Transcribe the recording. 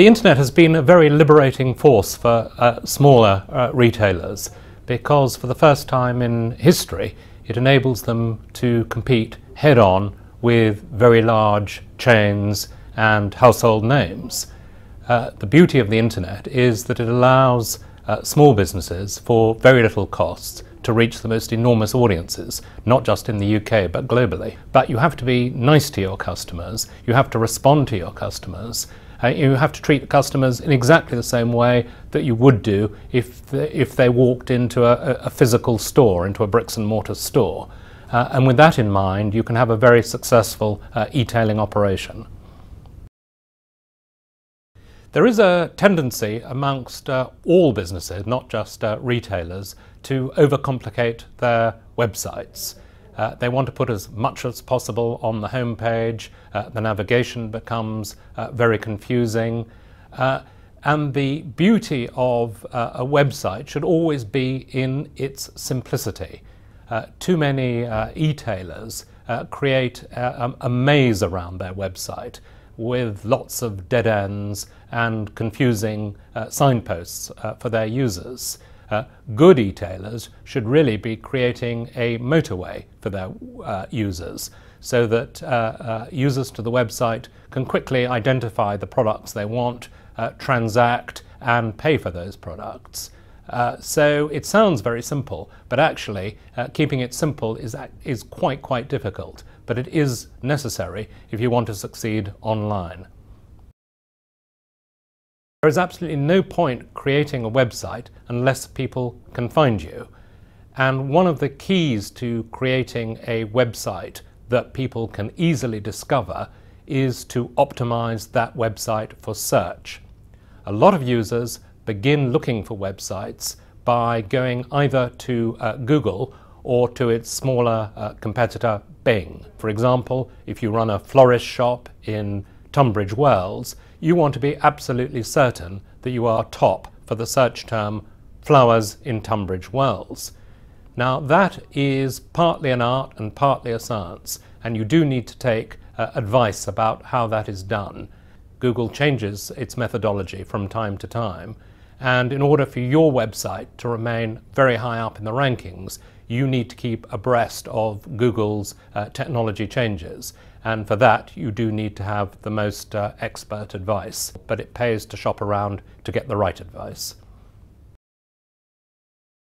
The internet has been a very liberating force for smaller retailers, because for the first time in history it enables them to compete head-on with very large chains and household names. The beauty of the internet is that it allows small businesses for very little cost to reach the most enormous audiences, not just in the UK but globally. But you have to be nice to your customers, you have to respond to your customers, you have to treat the customers in exactly the same way that you would do if they walked into a physical store, into a bricks and mortar store. And with that in mind, you can have a very successful e-tailing operation. There is a tendency amongst all businesses, not just retailers, to overcomplicate their websites. They want to put as much as possible on the home page. The navigation becomes very confusing. And the beauty of a website should always be in its simplicity. Too many e-tailers create a maze around their website with lots of dead ends and confusing signposts for their users. Good e-tailers should really be creating a motorway for their users, so that users to the website can quickly identify the products they want, transact and pay for those products. So it sounds very simple, but actually keeping it simple is quite difficult, but it is necessary if you want to succeed online. There is absolutely no point creating a website unless people can find you. And one of the keys to creating a website that people can easily discover is to optimize that website for search. A lot of users begin looking for websites by going either to Google or to its smaller competitor Bing. For example, if you run a florist shop in Tunbridge Wells, you want to be absolutely certain that you are top for the search term flowers in Tunbridge Wells. Now that is partly an art and partly a science, and you do need to take advice about how that is done. Google changes its methodology from time to time, and in order for your website to remain very high up in the rankings, you need to keep abreast of Google's technology changes. And for that, you do need to have the most expert advice. But it pays to shop around to get the right advice.